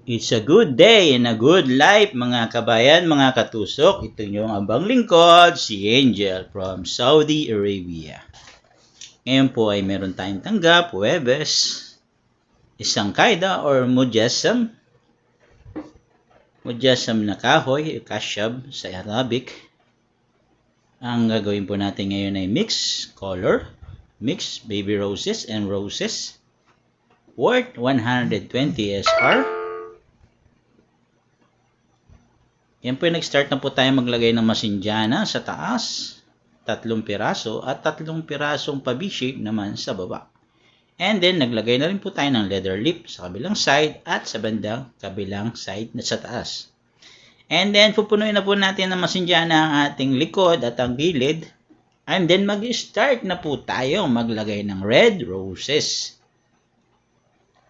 It's a good day and a good life mga kabayan, mga katusok. Ito yung abang lingkod, si Angel from Saudi Arabia. Ngayon po ay meron tayong tanggap, Huwebes, isang kaida or mujassam. Mujassam na kahoy, kasyab sa Arabic. Ang gagawin po natin ngayon ay mix color, mix baby roses and roses. Worth 120 SR. Yan po yung nag-start na po tayo maglagay ng masinjana sa taas, 3 piraso at 3 pirasong pa-V-shape naman sa baba. And then naglagay na rin po tayo ng leather lip sa kabilang side at sa bandang kabilang side na sa taas. And then pupunuin na po natin ng masinjana ang ating likod at ang gilid. And then mag-start na po tayo maglagay ng red roses.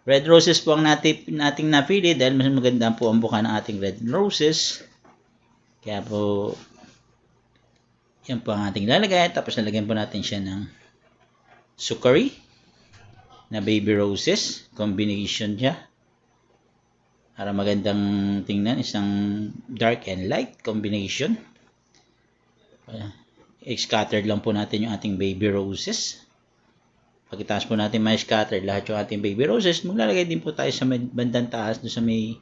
Red roses po ang nating napili dahil mas maganda po ang buka ng ating red roses. Kaya po, yan po ang ating lalagay. Tapos nalagyan po natin siya ng sukari na baby roses. Combination siya. Para magandang tingnan. Isang dark and light combination. I-scattered lang po natin yung ating baby roses. Pagkatapos po natin ma-scatter lahat yung ating baby roses, maglalagay din po tayo sa bandang taas doon sa may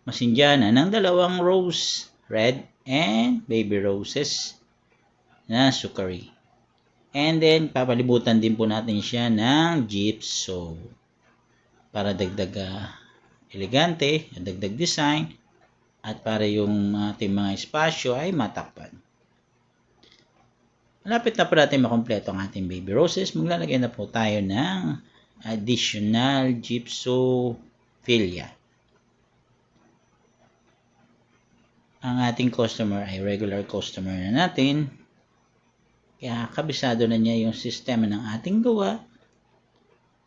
masinjana ng 2 rose, red and baby roses na sukari. And then, papalibutan din po natin siya ng gypsum para dagdag elegante, dagdag design, at para yung ating mga espasyo ay matakpan. Malapit na po natin makompleto ang ating baby roses. Maglalagay na po tayo ng additional gypsophilia. Ang ating customer ay regular customer na natin. Kaya kabisado na niya yung sistema ng ating gawa.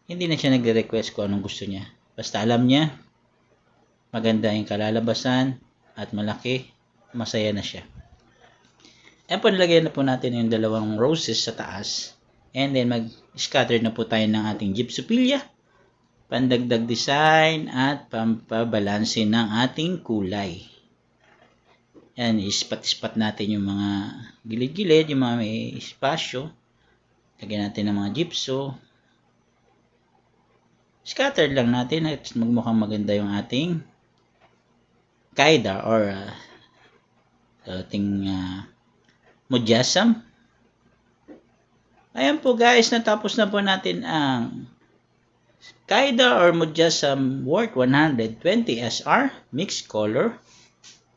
Hindi na siya nagre-request kung anong gusto niya. Basta alam niya, maganda yung kalalabasan at malaki, masaya na siya. And po nilagay na po natin yung 2 roses sa taas. And then mag-scatter na po tayo ng ating gypsophilia. Pandagdag design at pampabalansin ng ating kulay. Yan, ispat-ispat natin yung mga gilid-gilid, yung mga may espasyo. Lagyan natin ng mga gypso. Scattered lang natin at magmukhang maganda yung ating kaida or ating mujassam. Ayan po guys, natapos na po natin ang kaida or mujassam worth 120 SR, mixed color,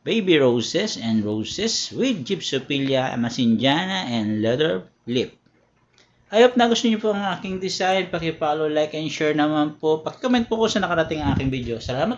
baby roses and roses with gypsophilia, masinjana and leather lip. I hope na gusto niyo po ang aking design. Paki-follow, like and share naman po. Paki-comment po kung saan nakarating ang aking video. Salamat.